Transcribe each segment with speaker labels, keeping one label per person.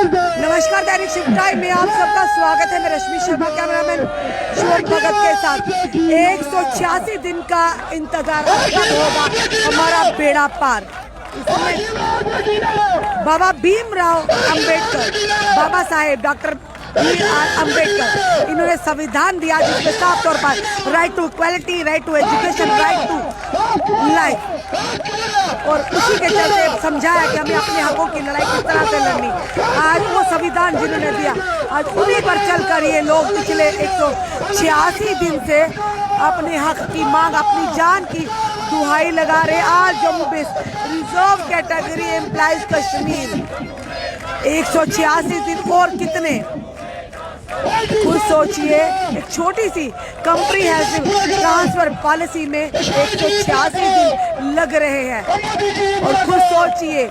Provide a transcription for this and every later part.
Speaker 1: नमस्कार, दैनिक shift time में आप सबका स्वागत है। मैं रश्मि शर्मा, कैमरामैन शिवम भगत के साथ। 186 दिन का इंतजार कब होगा हमारा बेड़ा पार। इसमें बाबा भीमराव अंबेडकर, बाबा साहेब डॉक्टर B.R. अम्बेडकर, इन्होंने संविधान दिया जिसमें साफ तौर पर right to equality, right to education, right to life, और उसी के चलते समझाया कि हमें अपने हकों की लड़ाई किस तरह से लड़नी। आज वो संविधान जिन्होंने दिया, आज उन्हीं पर चलकर ये लोग पिछले 186 दिन से अपने हक की मांग, अपनी जान की दुहाई लगा रहे। आज Jammu base reserve category employees Kashmir 186 दिन और कितने, खुद सोचिए। एक छोटी सी कॉम्प्रिहेंसिव ट्रांसफर पॉलिसी में 186 दिन लग रहे हैं, और खुद सोचिए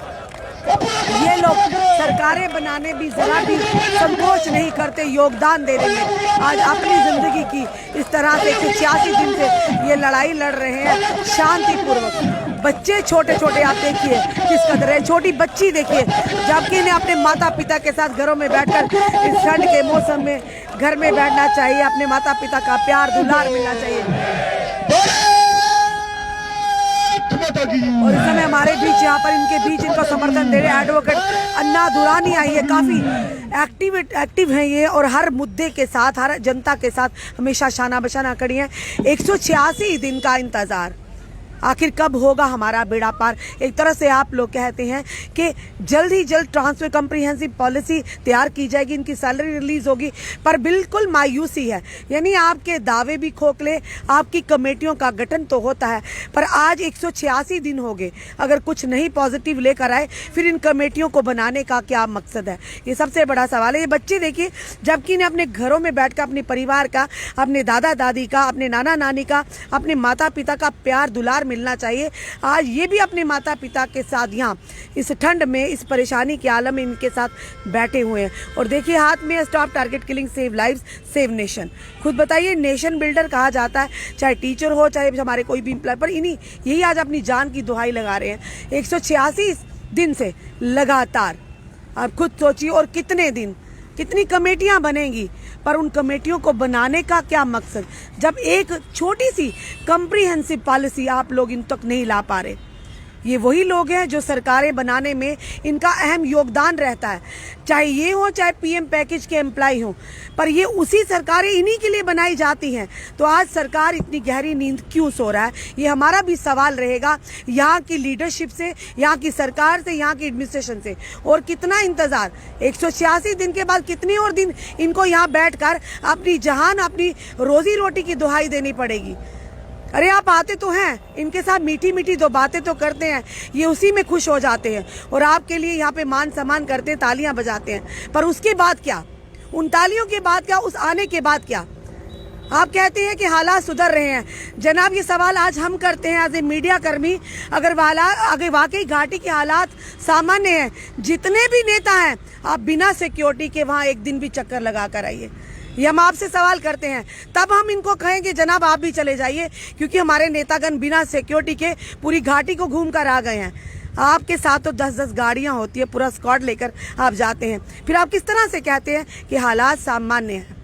Speaker 1: ये लोग सरकारें बनाने भी जरा भी संकोच नहीं करते योगदान देने में। आज अपनी जिंदगी की इस तरह से 186 दिन से ये लड़ाई लड़ रहे हैं शांतिपूर्वक। बच्चे छोटे छोटे आप देखिए किस कदर है, छोटी बच्ची देखिए, जबकि इन्हें अपने माता पिता के साथ घरों में बैठकर इस ठंड के मौसम में घर में बैठना चाहिए, अपने माता पिता का प्यार दुलार मिलना चाहिए। और इस समय हमारे बीच, यहाँ पर इनके बीच इनको समर्थन दे रहे एडवोकेट अन्ना दुरानी आई है। काफी एक्टिव हैं ये, और हर मुद्दे के साथ, हर जनता के साथ हमेशा शाना बशाना खड़ी हैं। 186 दिन का इंतजार, आखिर कब होगा हमारा बेड़ा पार। एक तरह से आप लोग कहते हैं कि जल्द ही जल्द ट्रांसफर कॉम्प्रिहेंसिव पॉलिसी तैयार की जाएगी, इनकी सैलरी रिलीज होगी, पर बिल्कुल मायूसी है। यानी आपके दावे भी खोखले, आपकी कमेटियों का गठन तो होता है, पर आज 186 दिन हो गए, अगर कुछ नहीं पॉजिटिव लेकर आए, फिर इन कमेटियों को बनाने का क्या मकसद है, ये सबसे बड़ा सवाल है। ये बच्चे देखिए, जबकि इन्हें अपने घरों में बैठकर अपने परिवार का, अपने दादा दादी का, अपने नाना नानी का, अपने माता पिता का प्यार दुलार मिलना चाहिए, आज ये भी अपने माता पिता के साथ यहाँ इस ठंड में, इस परेशानी के आलम में इनके साथ बैठे हुए हैं। और देखिए हाथ में stop target killing, save lives, save nation. खुद बताइए, नेशन बिल्डर कहा जाता है, चाहे टीचर हो, चाहे हमारे कोई भी एम्प्लॉय, पर इन्हीं यही आज अपनी जान की दुहाई लगा रहे हैं 186 दिन से लगातार। आप खुद सोचिए, और कितने दिन, कितनी कमेटियां बनेंगी, पर उन कमेटियों को बनाने का क्या मकसद, जब एक छोटी सी कॉम्प्रिहेंसिव पॉलिसी आप लोग इन तक नहीं ला पा रहे। ये वही लोग हैं जो सरकारें बनाने में इनका अहम योगदान रहता है, चाहे ये हो, चाहे पीएम पैकेज के एम्प्लॉय हो, पर ये उसी सरकारें इन्हीं के लिए बनाई जाती हैं। तो आज सरकार इतनी गहरी नींद क्यों सो रहा है, ये हमारा भी सवाल रहेगा, यहाँ की लीडरशिप से, यहाँ की सरकार से, यहाँ की एडमिनिस्ट्रेशन से। और कितना इंतजार, 186 दिन के बाद कितने और दिन इनको यहाँ बैठकर अपनी जहान, अपनी रोजी रोटी की दुहाई देनी पड़ेगी। अरे आप आते तो हैं, इनके साथ मीठी मीठी दो बातें तो करते हैं, ये उसी में खुश हो जाते हैं, और आपके लिए यहाँ पे मान सम्मान करते हैं, तालियां बजाते हैं, पर उसके बाद क्या, उन तालियों के बाद क्या, उस आने के बाद क्या। आप कहते हैं कि हालात सुधर रहे हैं। जनाब, ये सवाल आज हम करते हैं एज ए मीडिया कर्मी, अगर वाकई घाटी के हालात सामान्य हैं, जितने भी नेता हैं, आप बिना सिक्योरिटी के वहाँ एक दिन भी चक्कर लगा कर आइए, ये हम आपसे सवाल करते हैं। तब हम इनको कहेंगे जनाब आप भी चले जाइए, क्योंकि हमारे नेतागण बिना सिक्योरिटी के पूरी घाटी को घूम कर आ गए हैं। आपके साथ तो 10-10 गाड़ियां होती है, पूरा स्क्वाड लेकर आप जाते हैं, फिर आप किस तरह से कहते हैं कि हालात सामान्य हैं।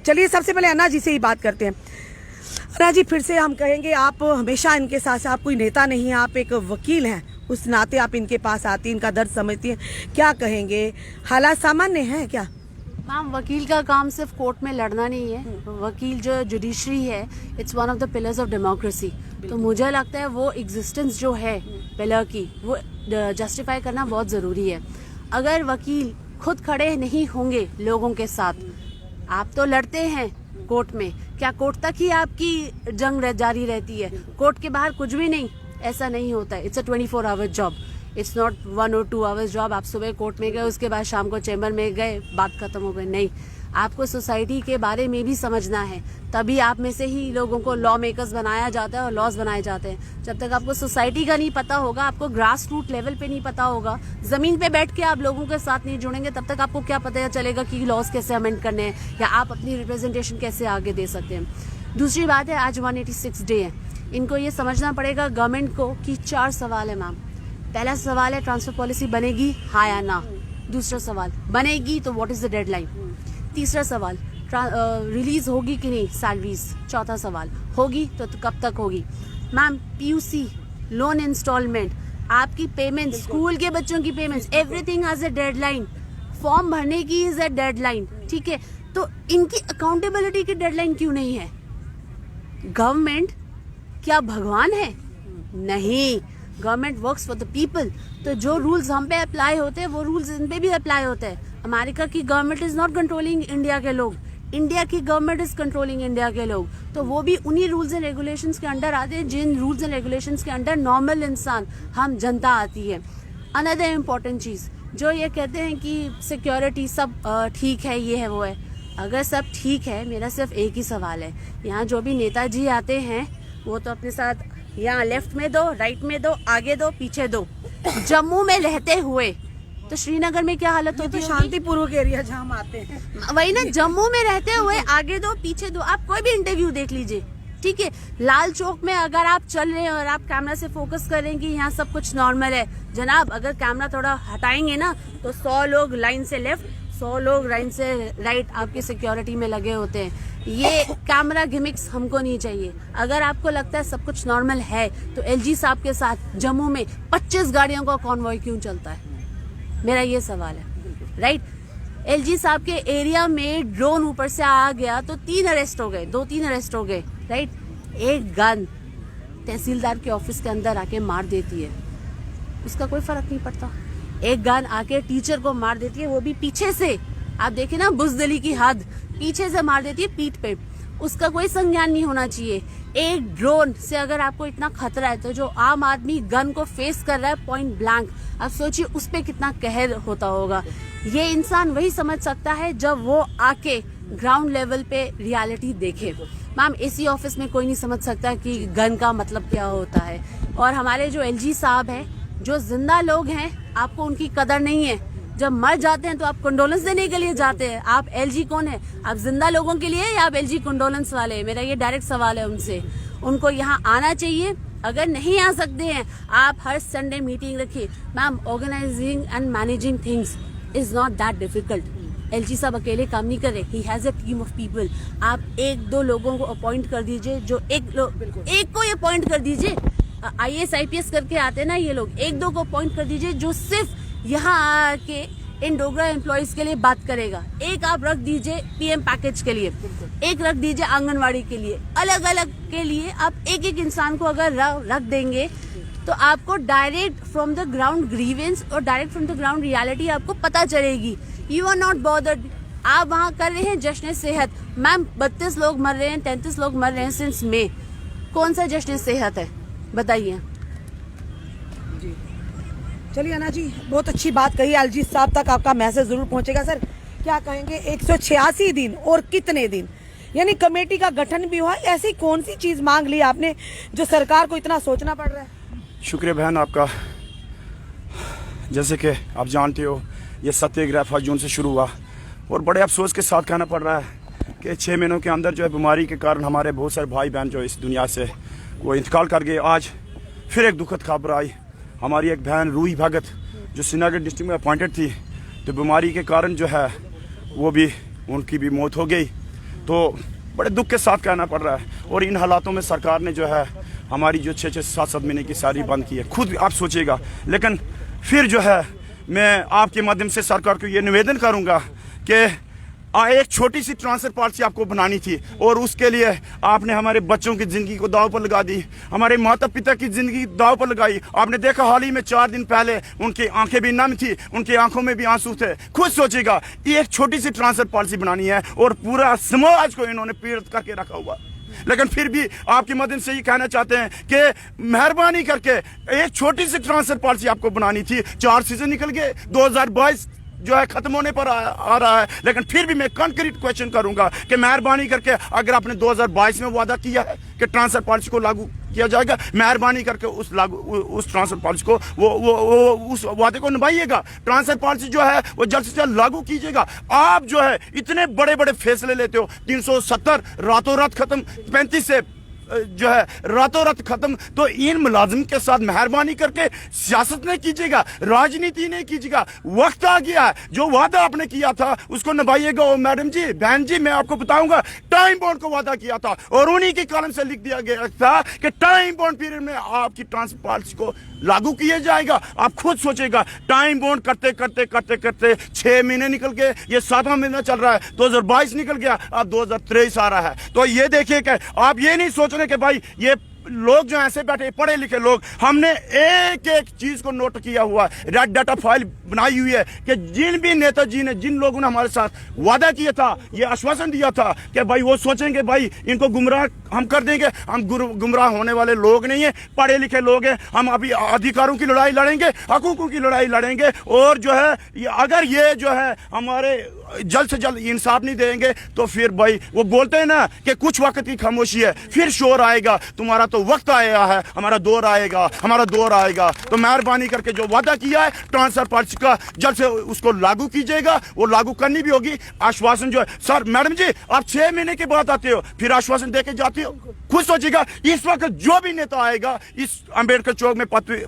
Speaker 1: चलिए सबसे पहले अन्ना जी से ही बात करते हैं। अन्ना जी, फिर से हम कहेंगे, आप हमेशा इनके साथ, आप कोई नेता नहीं है, आप एक वकील हैं, उस नाते आप इनके पास आती हैं, इनका दर्द समझती हैं, क्या कहेंगे, हालात सामान्य हैं क्या?
Speaker 2: मैम, वकील का काम सिर्फ कोर्ट में लड़ना नहीं है। वकील जो जुडिशरी है, it's one of the pillars of democracy. तो मुझे लगता है वो एग्जिस्टेंस जो है पिलर की, वो जस्टिफाई करना बहुत ज़रूरी है। अगर वकील खुद खड़े नहीं होंगे लोगों के साथ, आप तो लड़ते हैं कोर्ट में, क्या कोर्ट तक ही आपकी जंग जारी रहती है? कोर्ट के बाहर कुछ भी नहीं, ऐसा नहीं होता है। It's a 24 hour job, it's not 1 और 2 आवर्स जॉब। आप सुबह कोर्ट में गए, उसके बाद शाम को चैम्बर में गए, बात खत्म हो गई। नहीं, आपको सोसाइटी के बारे में भी समझना है, तभी आप में से ही लोगों को लॉ मेकर्स बनाया जाता है और लॉज बनाए जाते हैं। जब तक आपको सोसाइटी का नहीं पता होगा, आपको ग्रास रूट लेवल पे नहीं पता होगा, जमीन पे बैठ के आप लोगों के साथ नहीं जुड़ेंगे, तब तक आपको क्या पता चलेगा कि लॉज कैसे अमेंड करने हैं या आप अपनी रिप्रेजेंटेशन कैसे आगे दे सकते हैं। दूसरी बात है, आज 186 डे है, इनको ये समझना पड़ेगा गवर्नमेंट को कि 4 सवाल है मैम। पहला सवाल है, ट्रांसफर पॉलिसी बनेगी हाँ या ना। दूसरा सवाल, बनेगी तो व्हाट इज द डेडलाइन? तीसरा सवाल, रिलीज होगी कि नहीं सैलरीज? चौथा सवाल, होगी तो कब तक होगी? मैम पीयूसी, लोन इंस्टॉलमेंट, आपकी पेमेंट, स्कूल के बच्चों की payments, everything has a deadline. Form भरने की इज अ डेडलाइन, ठीक है? तो इनकी अकाउंटेबिलिटी की डेडलाइन क्यों नहीं है? गवर्नमेंट क्या भगवान है? नहीं, government works for the people. तो जो रूल्स हम पे अप्लाई होते हैं वो रूल्स इन पे भी अप्लाई होते हैं। अमेरिका की government is not controlling India के लोग, इंडिया की गवर्नमेंट इज कंट्रोलिंग इंडिया के लोग। तो वो भी उन्हीं रूल्स एंड रेगुलेशंस के अंडर आते हैं जिन रूल्स एंड रेगुलेशंस के अंडर नॉर्मल इंसान, हम जनता आती है। अनदर इम्पॉर्टेंट चीज, जो ये कहते हैं कि सिक्योरिटी सब ठीक है, ये है वो है। अगर सब ठीक है, मेरा सिर्फ एक ही सवाल है, यहाँ जो भी नेताजी आते हैं वो तो अपने साथ यहाँ लेफ्ट में दो, राइट में दो, आगे दो, पीछे दो। जम्मू में रहते हुए तो श्रीनगर में क्या हालत होती है?
Speaker 1: शांतिपूर्वक एरिया जहाँ हम आते हैं,
Speaker 2: वही ना, जम्मू में रहते हुए आगे दो पीछे दो। आप कोई भी इंटरव्यू देख लीजिए, ठीक है? लाल चौक में अगर आप चल रहे हैं और आप कैमरा से फोकस करें कि यहाँ सब कुछ नॉर्मल है, जनाब अगर कैमरा थोड़ा हटाएंगे ना तो 100 लोग लाइन से लेफ्ट, 100 लोग लाइन से राइट आपकी सिक्योरिटी में लगे होते हैं। ये कैमरा गिमिक्स हमको नहीं चाहिए। अगर आपको लगता है सब कुछ नॉर्मल है तो एलजी साहब के साथ जम्मू में 25 गाड़ियों का कॉन्वॉय क्यों चलता है? मेरा ये सवाल है, राइट? एलजी साहब के एरिया में ड्रोन ऊपर से आ गया तो 3 अरेस्ट हो गए, 2-3 अरेस्ट हो गए, राइट? एक गन तहसीलदार के ऑफिस के अंदर आके मार देती है, उसका कोई फर्क नहीं पड़ता। एक गन आके टीचर को मार देती है, वो भी पीछे से। आप देखें ना बुजदिली की हद, पीछे से मार देती है पीठ पे, उसका कोई संज्ञान नहीं होना चाहिए। एक ड्रोन से अगर आपको इतना खतरा है तो जो आम आदमी गन को फेस कर रहा है पॉइंट ब्लैंक, आप सोचिए उस पे कितना कहर होता होगा। ये इंसान वही समझ सकता है जब वो आके ग्राउंड लेवल पे रियलिटी देखे। मैम एसी ऑफिस में कोई नहीं समझ सकता कि गन का मतलब क्या होता है। और हमारे जो एलजी साहब हैं, जो जिंदा लोग हैं, आपको उनकी कदर नहीं है। जब मर जाते हैं तो आप कंडोलेंस देने के लिए जाते हैं। आप एलजी कौन है? आप जिंदा लोगों के लिए या आप एलजी कंडोलेंस वाले? मेरा ये डायरेक्ट सवाल है उनसे। उनको यहाँ आना चाहिए। अगर नहीं आ सकते हैं, आप हर संडे मीटिंग रखिए। Ma'am organising and managing things is not that difficult. LG साहब अकेले काम नहीं कर रहे, he has a team of people. आप 1-2 लोगों को अपॉइंट कर दीजिए, जो एक को ही अपॉइंट कर दीजिए। IAS IPS करके आते हैं ना ये लोग, 1-2 को अपॉइंट कर दीजिए जो सिर्फ यहाँ आके इन डोगरा एम्प्लॉइज के लिए बात करेगा। एक आप रख दीजिए PM पैकेज के लिए, एक रख दीजिए आंगनवाड़ी के लिए, अलग अलग के लिए आप एक इंसान को अगर रख देंगे तो आपको direct from the ground grievance और direct from the ground reality आपको पता चलेगी। You are not bothered. आप वहाँ कर रहे हैं जश्न सेहत। मैम 32 लोग मर रहे हैं, 33 लोग मर रहे हैं सिंस मई। कौन सा जश्न सेहत है बताइए?
Speaker 1: चलिए अन्ना जी, बहुत अच्छी बात कही। एलजी साहब तक आपका मैसेज जरूर पहुंचेगा। सर क्या कहेंगे, 186 दिन और कितने दिन यानी कमेटी का गठन भी हुआ, ऐसी कौन सी चीज मांग ली आपने जो सरकार को इतना सोचना पड़ रहा है?
Speaker 3: शुक्रिया बहन आपका। जैसे कि आप जानते हो ये सत्याग्रह 5 जून से शुरू हुआ और बड़े अफसोस के साथ कहना पड़ रहा है कि 6 महीनों के अंदर जो है बीमारी के कारण हमारे बहुत सारे भाई बहन जो इस दुनिया से वो इंतकाल कर गए। आज फिर एक दुखद खबर आई, हमारी एक बहन रूही भगत जो श्रीनगर डिस्ट्रिक्ट में अपॉइंटेड थी, तो बीमारी के कारण जो है वो भी उनकी भी मौत हो गई। तो बड़े दुख के साथ कहना पड़ रहा है। और इन हालातों में सरकार ने जो है हमारी जो 6-7 महीने की सैलरी बंद की है, खुद आप सोचिएगा। लेकिन फिर जो है मैं आपके माध्यम से सरकार को ये निवेदन करूँगा कि एक छोटी सी ट्रांसफर पॉलिसी आपको बनानी थी और उसके लिए आपने हमारे बच्चों की जिंदगी को दाव पर लगा दी, हमारे माता पिता की जिंदगी दाव पर लगाई। आपने देखा हाल ही में 4 दिन पहले उनकी आंखें भी नम थी, उनकी आंखों में भी आंसू थे। खुद सोचिएगा, ये एक छोटी सी ट्रांसफर पॉलिसी बनानी है और पूरा समाज को इन्होंने पीड़ित करके रखा हुआ। लेकिन फिर भी आपके मदद से ये कहना चाहते हैं कि मेहरबानी करके एक छोटी सी ट्रांसफर पॉलिसी आपको बनानी थी। 4 सीजन निकल गए, 2022 जो है खत्म होने पर आ रहा है। लेकिन फिर भी मैं कंक्रीट क्वेश्चन करूंगा कि मेहरबानी करके अगर आपने 2022 में वादा किया है कि ट्रांसफर पॉलिसी को लागू किया जाएगा, मेहरबानी करके उस ट्रांसफर पॉलिसी को वो उस वादे को निभाइएगा। ट्रांसफर पॉलिसी जो है वो जल्द से जल्द लागू कीजिएगा। आप जो है इतने बड़े बड़े फैसले लेते हो, 370 रातों रात खत्म, 35 से जो है रातों रात खत्म। तो इन मुलाजिम के साथ मेहरबानी करके सियासत नहीं कीजिएगा, राजनीति नहीं कीजिएगा। वक्त आ गया है, जो वादा आपने किया था उसको निभाइएगा। और मैडम जी, बहन जी, मैं आपको बताऊंगा, टाइम बॉन्ड को वादा किया था और उन्हीं के कलम से लिख दिया गया था कि टाइम बॉन्ड पीरियड में आपकी ट्रांसफर पॉलिसी को लागू किया जाएगा। आप खुद सोचेगा, टाइम बॉन्ड करते करते करते करते 6 महीने निकल गए, ये 7वां महीना चल रहा है, 2022 निकल गया, अब 2023 आ रहा है। तो ये देखिए कि आप ये नहीं सोच रहे कि भाई ये लोग जो ऐसे बैठे पढ़े लिखे लोग, हमने एक एक चीज को नोट किया हुआ है, रेड डाटा फाइल बनाई हुई है कि जिन भी नेताजी ने, जिन लोगों ने हमारे साथ वादा किया था, ये आश्वासन दिया था कि भाई वो सोचेंगे भाई इनको गुमराह हम कर देंगे। हम गुमराह होने वाले लोग नहीं है, पढ़े लिखे लोग हैं। हम अभी अधिकारों की लड़ाई लड़ेंगे, हकूकों की लड़ाई लड़ेंगे। और जो है अगर ये जो है हमारे जल्द से जल्द इंसाफ नहीं देंगे तो फिर भाई वो बोलते हैं ना कि कुछ वक्त की खामोशी है, फिर शोर आएगा। तुम्हारा तो वक्त आया है, हमारा दौर आएगा, हमारा दौर आएगा। तो मेहरबानी करके जो वादा किया है ट्रांसफर पॉलिसी का, जल्द से उसको लागू कीजिएगा। वो लागू करनी भी होगी। आश्वासन जो है, सर मैडम जी, आप 6 महीने के बाद आते हो, फिर आश्वासन दे के जाते हो। खुद सोचिएगा, इस वक्त जो भी नेता आएगा इस अंबेडकर चौक में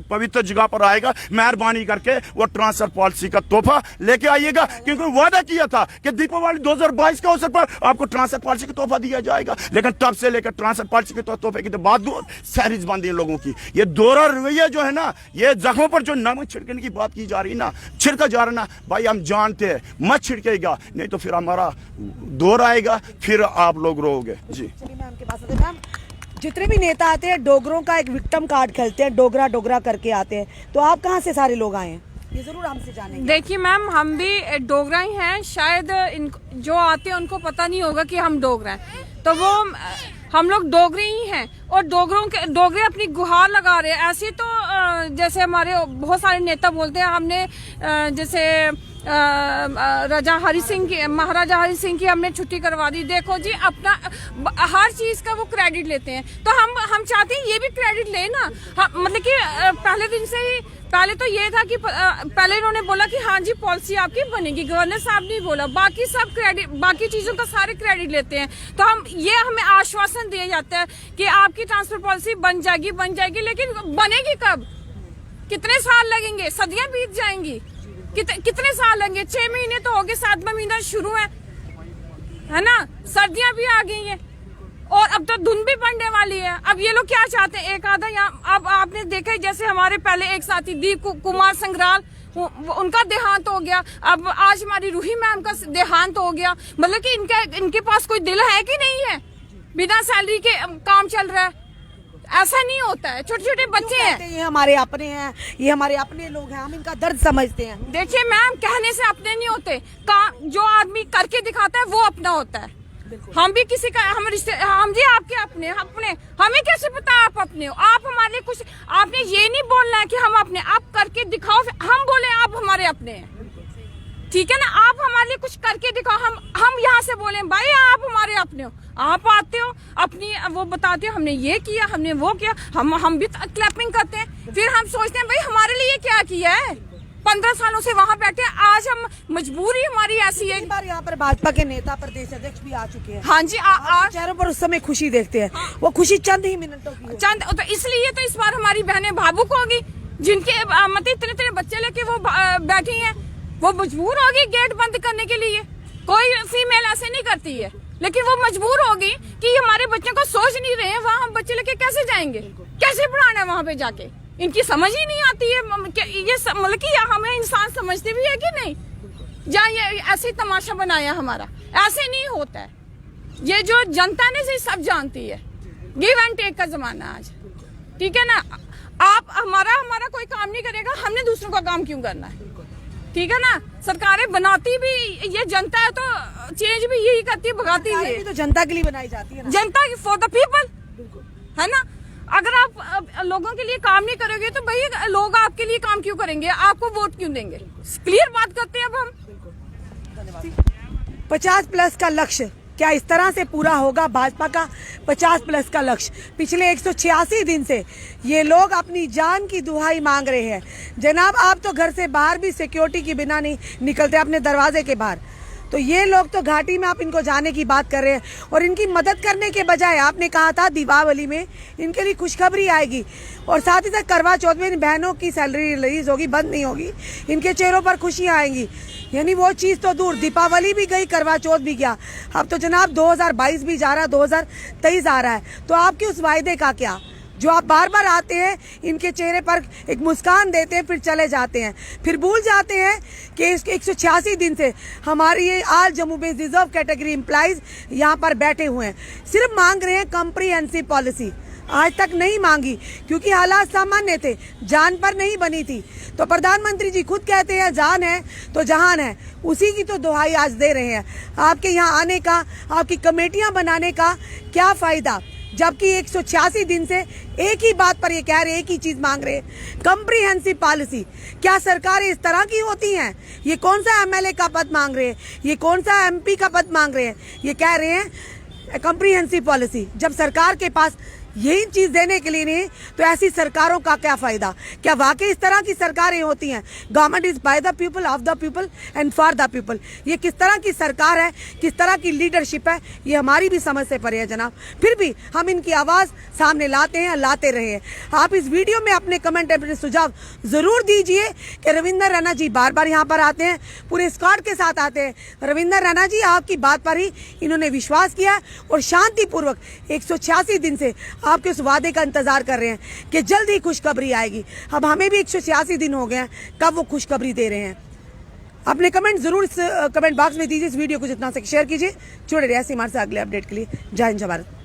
Speaker 3: पवित्र जगह पर आएगा, मेहरबानी करके वो ट्रांसफर पॉलिसी का तोहफा लेके आइएगा। क्योंकि वादा किया था कि दीपावली 2022 के अवसर पर आपको ट्रांसफर पॉलिसी का तोहफा दिया जाएगा, लेकिन तब से लेकर ट्रांसफर पॉलिसी के तोहफे की तो बात दूर, सहरिज बंदी है लोगों की। ये दोहरा रवैया जो है ना, ये जख्मों पर जो नमक छिड़कने की बात की जा रही है ना, छिड़का जा रहा है ना, भाई हम जानते हैं, मत छिड़केगा, नहीं तो फिर हमारा दौर आएगा, फिर आप लोग रोगे। जी
Speaker 1: चलिए मैम के पास आते हैं। मैम, जितने भी नेता आते हैं डोगरों का एक विक्टिम कार्ड खेलते हैं, डोगरा डोगरा करके आते हैं, तो आप कहाँ से सारे लोग आए हैं, ये जरूर हमसे जानेंगे।
Speaker 4: देखिए मैम, हम भी डोगरा ही हैं। शायद जो आते हैं उनको पता नहीं होगा कि हम डोगरा हैं, तो वो हम लोग डोगरे ही हैं। और डोगरे अपनी गुहार लगा रहे हैं। ऐसे तो जैसे हमारे बहुत सारे नेता बोलते हैं, हमने जैसे महाराजा हरि सिंह की हमने छुट्टी करवा दी। देखो जी, अपना हर चीज का वो क्रेडिट लेते हैं, तो हम चाहते हैं ये भी क्रेडिट ले ना। मतलब कि पहले दिन से ही, पहले तो ये था कि पहले इन्होंने बोला कि हाँ जी पॉलिसी आपकी बनेगी, गवर्नर साहब नहीं बोला, बाकी सब क्रेडिट, बाकी चीजों का सारे क्रेडिट लेते हैं। तो हमें आश्वासन दिया जाता है कि आपकी ट्रांसफर पॉलिसी बन जाएगी, लेकिन बनेगी कब? कितने साल लगेंगे? सदियां बीत जाएंगी, कितने साल लगेंगे? 6 महीने तो हो गए, 7वां महीना शुरू है ना, सर्दियां भी आ गई हैं और अब तो धुंध भी पड़ने वाली है। अब ये लोग क्या चाहते हैं, एक आधा यहाँ, अब आपने देखा जैसे हमारे पहले एक साथी दीप कुमार संग्राल, उनका देहांत हो गया। अब आज हमारी रूही मैम का देहांत हो गया। मतलब कि इनके पास कोई दिल है कि नहीं है? बिना सैलरी के काम चल रहा है, ऐसा नहीं होता है। छोटे छोटे बच्चे हैं,
Speaker 1: ये हमारे अपने हैं, ये हमारे अपने लोग हैं, हम इनका दर्द समझते हैं।
Speaker 4: देखिए मैम, कहने से अपने नहीं होते, काम जो आदमी करके दिखाता है वो अपना होता है। हम भी किसी का, हम जी आपके अपने हमें कैसे पता आप अपने हो? आप हमारे लिए कुछ, आपने ये नहीं बोलना है कि हम अपने, आप करके दिखाओ, हम बोले आप हमारे अपने हैं, ठीक है ना? आप हमारे लिए कुछ करके दिखाओ, हम यहाँ से बोले भाई आप हमारे अपने हो। आप आते हो अपनी वो बताते हो, हमने ये किया, हमने वो किया, हम भी क्लैपिंग करते हैं। फिर हम सोचते हैं भाई हमारे लिए क्या किया है? 15 सालों से वहाँ बैठे हैं, आज हम मजबूरी हमारी ऐसी है।
Speaker 1: एक बार यहाँ पर भाजपा के नेता प्रदेश अध्यक्ष भी आ चुके हैं।
Speaker 4: हाँ जी, आज
Speaker 1: चेहरों पर उस समय खुशी देखते हैं, वो खुशी चंद ही मिनटों की
Speaker 4: तो इसलिए तो इस बार हमारी बहनें भावुक होगी, जिनके मतलब इतने बच्चे लेके वो बैठी हैं, वो मजबूर होगी गेट बंद करने के लिए। कोई फीमेल ऐसे नहीं करती है, लेकिन वो मजबूर होगी कि हमारे बच्चों को सोच नहीं रहे हैं, वहाँ हम बच्चे लेके कैसे जाएंगे, कैसे पढ़ाना है वहाँ पे जाके? इनकी समझ ही नहीं आती है। ये मतलब कि हमें इंसान समझते भी है कि नहीं? जहाँ ये ऐसे तमाशा बनाया हमारा, ऐसे नहीं होता है। ये जो जनता ने से सब जानती है, गिव एंड टेक का जमाना आज, ठीक है ना? आप हमारा कोई काम नहीं करेगा, हमने दूसरों का काम क्यों करना है? ठीक है ना? सरकारें बनाती भी ये जनता है, तो चेंज भी यही करती है, भगाती भी है।
Speaker 1: तो जनता के लिए बनाई जाती है ना?
Speaker 4: जनता की, फॉर द पीपल, है ना? अगर आप लोगों के लिए काम नहीं करोगे तो भाई लोग आपके लिए काम क्यों करेंगे? आपको वोट क्यों देंगे? क्लियर बात करते हैं अब हम।
Speaker 1: 50+ का लक्ष्य क्या इस तरह से पूरा होगा? भाजपा का 50+ का लक्ष्य, पिछले 186 दिन से ये लोग अपनी जान की दुहाई मांग रहे हैं। जनाब, आप तो घर से बाहर भी सिक्योरिटी के बिना नहीं निकलते, अपने दरवाजे के बाहर तो ये लोग तो घाटी में आप इनको जाने की बात कर रहे हैं और इनकी मदद करने के बजाय आपने कहा था दीपावली में इनके लिए खुशखबरी आएगी और साथ ही साथ करवा चौथ में इन बहनों की सैलरी रिलीज होगी, बंद नहीं होगी, इनके चेहरों पर खुशियां आएंगी। यानी वो चीज़ तो दूर, दीपावली भी गई, करवा चौथ भी गया, अब तो जनाब 2022 भी जा रहा है, 2023 आ रहा है। तो आपके उस वायदे का क्या, जो आप बार बार आते हैं, इनके चेहरे पर एक मुस्कान देते हैं, फिर चले जाते हैं, फिर भूल जाते हैं कि इसके 186 दिन से हमारी ये आल जम्मू में रिजर्व कैटेगरी एम्प्लॉइज यहाँ पर बैठे हुए हैं, सिर्फ मांग रहे हैं कॉम्प्रिहेंसिव पॉलिसी। आज तक नहीं मांगी क्योंकि हालात सामान्य थे, जान पर नहीं बनी थी। तो प्रधानमंत्री जी खुद कहते हैं जान है तो जहान है, उसी की तो दुहाई आज दे रहे हैं। आपके यहाँ आने का, आपकी कमेटियां बनाने का क्या फायदा, जबकि 186 दिन से एक ही बात पर ये कह रहे हैं, एक ही चीज मांग रहे हैं, कॉम्प्रिहेंसिव पॉलिसी। क्या सरकारें इस तरह की होती हैं? ये कौन सा एमएलए का पद मांग रहे हैं, ये कौन सा एमपी का पद मांग रहे हैं? ये कह रहे हैं कॉम्प्रिहेंसिव पॉलिसी। जब सरकार के पास यही चीज देने के लिए नहीं, तो ऐसी सरकारों का क्या फायदा? क्या वाकई इस तरह की सरकारें होती हैं? Government is by the people, of the people and for the people. ये किस तरह की सरकार है, किस तरह की लीडरशिप है, ये हमारी भी समझ से परे है जनाब। फिर भी हम इनकी आवाज सामने लाते हैं, लाते रहे हैं। आप इस वीडियो में अपने कमेंट, अपने सुझाव जरूर दीजिए कि रविंदर रैना जी बार बार यहाँ पर आते हैं, पूरे स्क्वाड के साथ आते हैं। रविंदर रैना जी आपकी बात पर ही इन्होंने विश्वास किया है और शांतिपूर्वक 186 दिन से आपके उस वादे का इंतजार कर रहे हैं कि जल्द ही खुशखबरी आएगी। अब हमें भी 186 दिन हो गए हैं, कब वो खुशखबरी दे रहे हैं। अपने कमेंट जरूर इस कमेंट बॉक्स में दीजिए। इस वीडियो को जितना से शेयर कीजिए। जुड़े रहिए ऐसे हमारे से अगले अपडेट के लिए। जय हिंद, जय भारत।